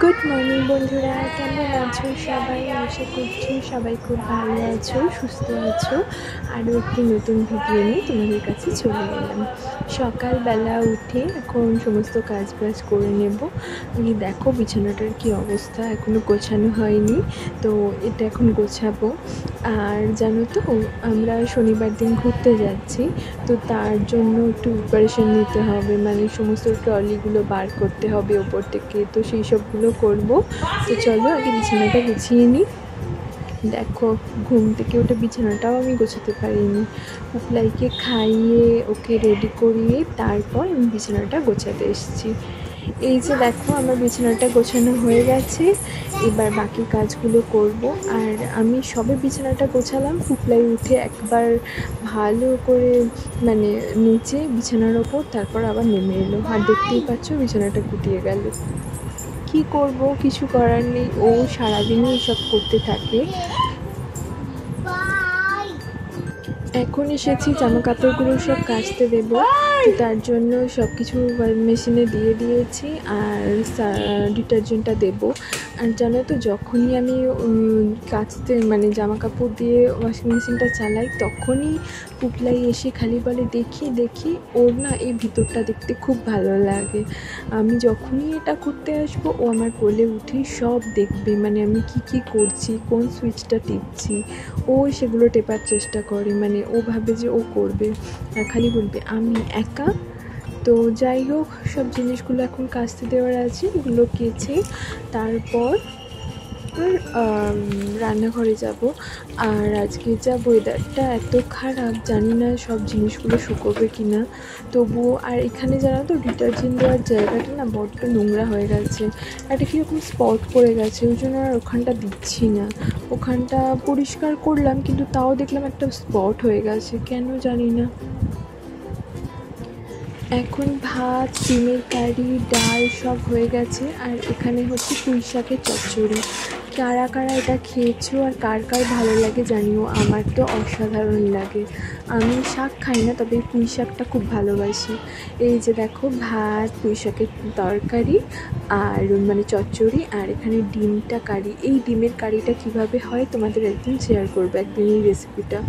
Good morning বন্ধুরা, কেমন আছো সবাই? আশা করছি সবাই খুব ভালো আছো, সুস্থ আছো। আরও একটি নতুন ভিডিও নিয়ে তোমাদের কাছে চলে এলাম। সকালবেলা উঠে এখন সমস্ত কাজ বাজ করে নেব। দেখো বিছানাটার কি অবস্থা, এখনও গোছানো হয়নি, তো এটা এখন গোছাবো। আর জানো তো, আমরা শনিবার দিন ঘুরতে যাচ্ছি, তো তার জন্য একটু প্রিপারেশন নিতে হবে, মানে সমস্ত ট্রলিগুলো বার করতে হবে ওপর থেকে, তো সেই সবগুলো করবো। তো চলো আগে বিছানাটা গুছিয়ে নিই। দেখো ঘুম থেকে ওটা বিছানাটাও আমি গোছাতে পারিনি। পুপলাইকে খাইয়ে ওকে রেডি করিয়ে তারপর আমি বিছানাটা গোছাতে এসেছি। এই যে দেখো আমার বিছানাটা গোছানো হয়ে গেছে, এবার বাকি কাজগুলো করব। আর আমি সবে বিছানাটা গোছালাম, পুপলাই উঠে একবার ভালো করে মানে নিচে বিছানার ওপর, তারপর আবার নেমে এলো। আর দেখতেই পাচ্ছ বিছানাটা গুটিয়ে গেল। কি করব, কিছু করার নেই, ও সারাদিনই এসব করতে থাকে। এখন এসেছি জামা কাপড়গুলো সব কাচতে দেবো, তো তার জন্য সব কিছু মেশিনে দিয়ে দিয়েছি আর ডিটারজেন্টটা দেবো। আর জানো তো, যখনই আমি কাচতে মানে জামা কাপড় দিয়ে ওয়াশিং মেশিনটা চালাই, তখনই পুপলাই এসে খালি বলে দেখি দেখি। ওর না এই ভিতরটা দেখতে খুব ভালো লাগে। আমি যখনই এটা করতে আসবো, ও আমার কোলে উঠে সব দেখবে, মানে আমি কি করছি, কোন সুইচটা টিপছি, ও সেগুলো টেপার চেষ্টা করে। মানে ও ভাবে যে ও করবে, আর খালি বলবে আমি একা। তো যাই হোক, সব জিনিসগুলো এখন কাচতে দেওয়ার আছে, এগুলো কেচে তারপর রান্নাঘরে যাব। আর আজকে যা ওয়েদারটা এত খারাপ, জানি না সব জিনিসগুলো শুকোবে কি না। তবুও, আর এখানে জানো তো ডিটারজেন্ট দেওয়ার জায়গাটা না বড্ড নোংরা হয়ে গেছে, একটা কীরকম স্পট পড়ে গেছে, ওই জন্য আর ওখানটা দিচ্ছি না। ওখানটা পরিষ্কার করলাম, কিন্তু তাও দেখলাম একটা স্পট হয়ে গেছে, কেন জানি না। এখন ভাত, ডিমের কারি, ডাল সব হয়ে গেছে। আর এখানে হচ্ছে পুঁই শাকের চচ্চড়ি। কারা কারা এটা খেয়েছো আর কার কার ভালো লাগে জানিও, আমার তো অসাধারণ লাগে। আমি শাক খাই না, তবে পুঁই শাকটা খুব ভালোবাসি। এই যে দেখো ভাত, পুঁই শাকের তরকারি আর মানে চচ্চড়ি, আর এখানে ডিমটা কারি। এই ডিমের কারিটা কিভাবে হয় তোমাদের একদিন শেয়ার করবো, একদিন এই রেসিপিটা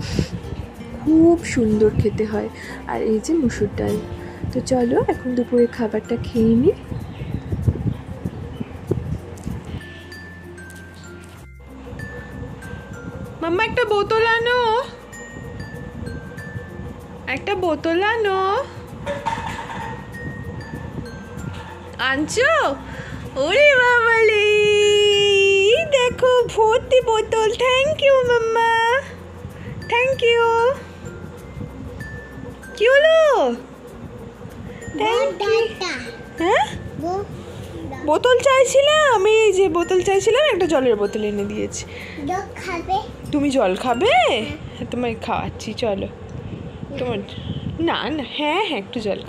খুব সুন্দর খেতে হয়। আর এই যে মুসুর ডাল। তো চলো এখন দুপুরে খাবারটা খেয়ে নিই। মাম্মা একটা বোতল আনো, একটা বোতল আনো। আনছো? ওরে বাবালে, দেখো ভর্তি বোতল। Thank you mamma, thank you. কি হলো? হ্যাঁ, বোতল চাইছিলাম, এই যে বোতল চাইছিলাম, একটা জলের বোতল এনে দিয়েছি। তুমি জল খাবে? হ্যাঁ, তোমায় খাওয়াচ্ছি, চলো। তোমার না না, হ্যাঁ হ্যাঁ, একটু জল।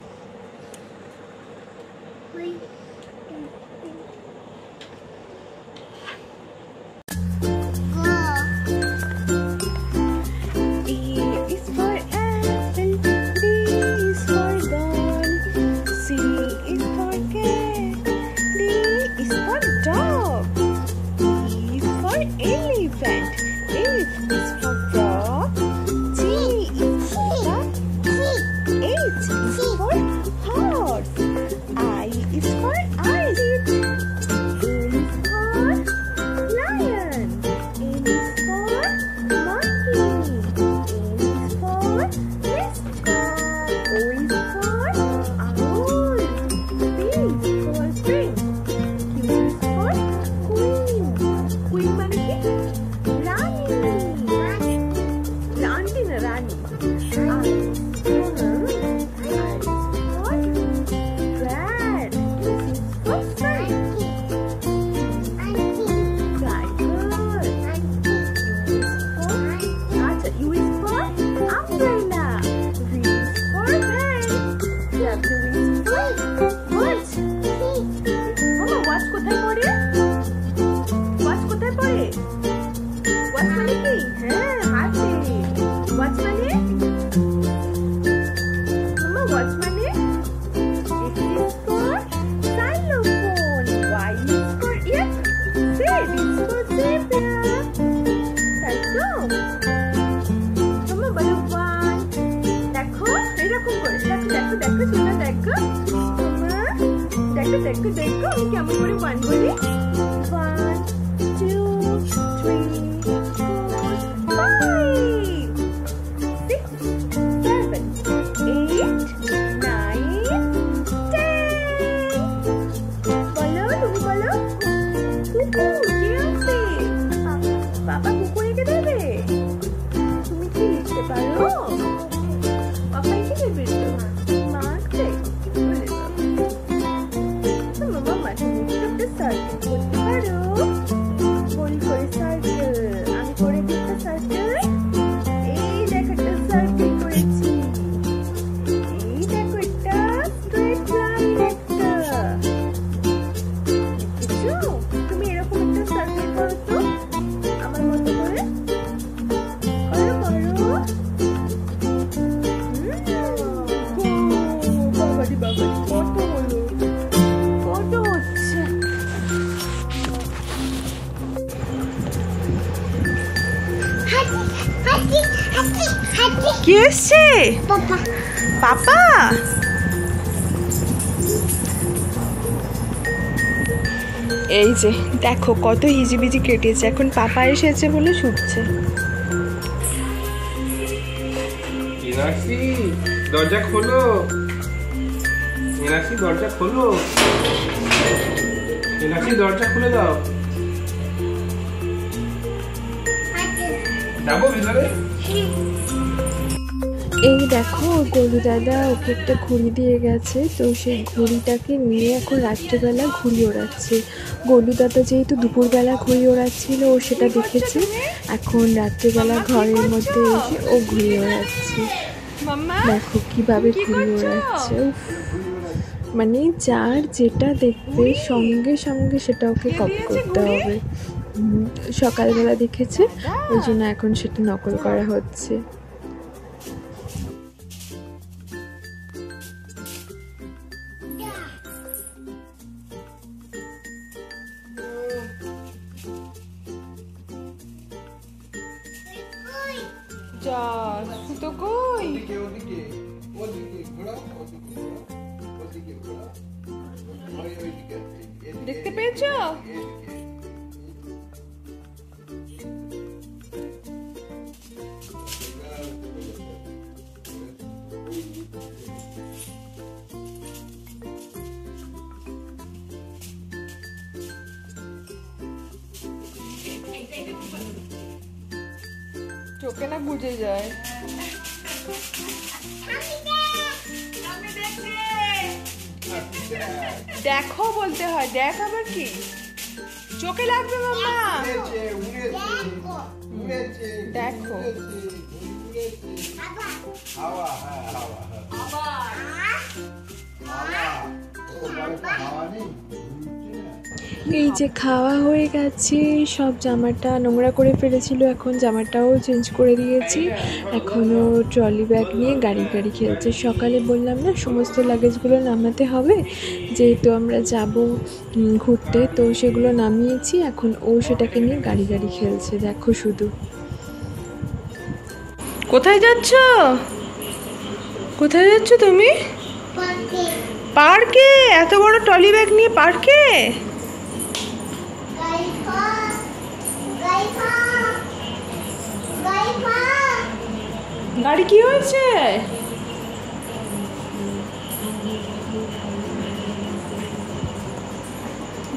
দেখো দেখো আমি কেমন করে 1 বলি 1 2 3 4 5 6 7 8 9 10 বলো তুমি বলো কুকু কে আছে বাবা কুকু এঁকে দেবে তুমি কি লিখতে পারো পাপা এঁকে দেবে তো মা আঁকবে মামা মাঝে মধ্যে একটা সার্কেল করতে পারো গোল করে সার্কেল আমি করে দিতে সার্কেল এই দেখো একটা সার্কেল করেছি এই দেখো একটা স্ট্রেট লাইন একটা দেখেছো তুমি এরকম একটা সার্কেল করো তো আমার মতো করে করো করো বাবারি বাবারি কত হলো কত হচ্ছে কি এসছে পাপা এই যে দেখো কত হিজিবিজি কেটেছে এখন পাপা এসেছে বলে শুচ্ছে মিনাক্ষী দরজা খোলো মিনাক্ষী দরজা খোলো মিনাক্ষী দরজা খুলে দাও যাবো ভিতরে এই দেখো গরু দাদা ওকে একটা ঘুড়ি দিয়ে গেছে তো সেই ঘুড়িটাকে নিয়ে এখন রাত্রেবেলা ঘুড়ি ওড়াচ্ছে গরু দাদা যেহেতু দুপুরবেলা ঘুড়ি ওড়াচ্ছিল ও সেটা দেখেছে এখন রাত্রেবেলা ঘরের মধ্যে এসে ও ঘুড়ি ওড়াচ্ছে দেখো কিভাবে ঘুড়ি ওড়াচ্ছে মানে যার যেটা দেখবে সঙ্গে সঙ্গে সেটা ওকে কপি করতে হবে সকালবেলা দেখেছে ওই জন্য এখন সেটা নকল করা হচ্ছে যা সুতো কই দেখতে পেয়েছো চোখে না বুঝে যায় দেখো বলতে হয় দেখ আবার কি চোখে লাগবে মামা দেখো এই যে খাওয়া হয়ে গেছে সব জামাটা নোংরা করে ফেলেছিল এখন জামাটাও চেঞ্জ করে দিয়েছি এখনও ট্রলি ব্যাগ নিয়ে গাড়ি খেলছে সকালে বললাম না সমস্ত লাগেজগুলো নামাতে হবে যেহেতু আমরা যাব ঘুরতে তো সেগুলো নামিয়েছি এখন ও সেটাকে নিয়ে গাড়ি খেলছে দেখো শুধু কোথায় যাচ্ছ তুমি পার্কে এত বড় ট্রলি ব্যাগ নিয়ে পার্কে গাড়ি কি হয়েছে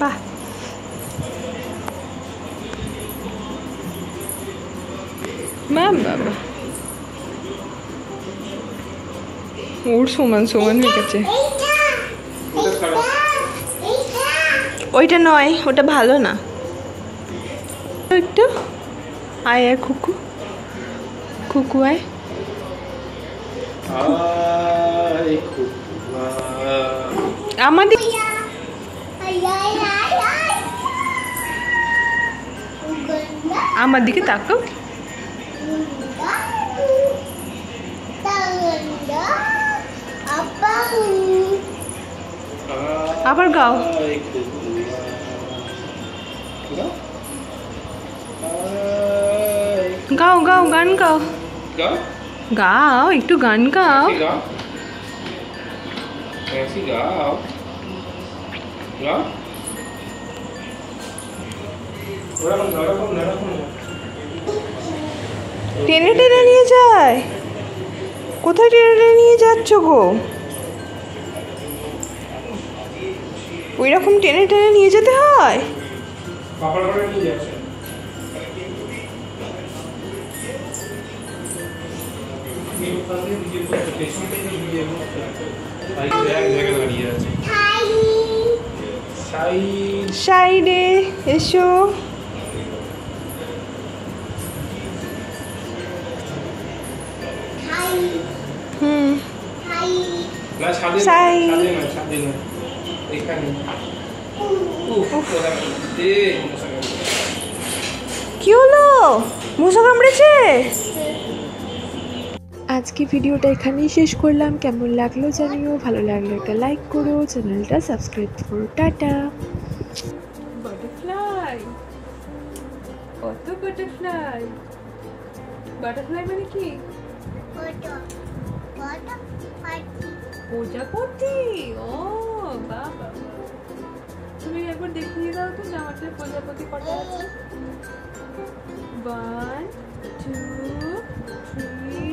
বাহ বাবা ওর সমান হয়ে গেছে ওইটা নয় ওটা ভালো না একটু আয় খুকু আয় আমার দিকে তাকাও আবার গাও গান গাও একটু গান গাও টেনে টেনে নিয়ে যায়। কোথায় টেনে টেনে নিয়ে যাচ্ছ গো? ওই রকম টেনে টেনে নিয়ে যেতে হয়? সাইডে এসো। কি হলো? মশা কামড়েছে? আজকে ভিডিওটা এখানেই শেষ করলাম। কেমন লাগলো জানিও, ভালো লাগলে একটা লাইক করো, চ্যানেলটা সাবস্ক্রাইব করো। টাটা। বাটারফ্লাই, কত বাটারফ্লাই? বাটারফ্লাই মানে কি? প্রজাপতি। ও বাবা, তুমি একবার দেখিয়ে দাও তো জামাতে প্রজাপতি কটা আছে। 1 2 3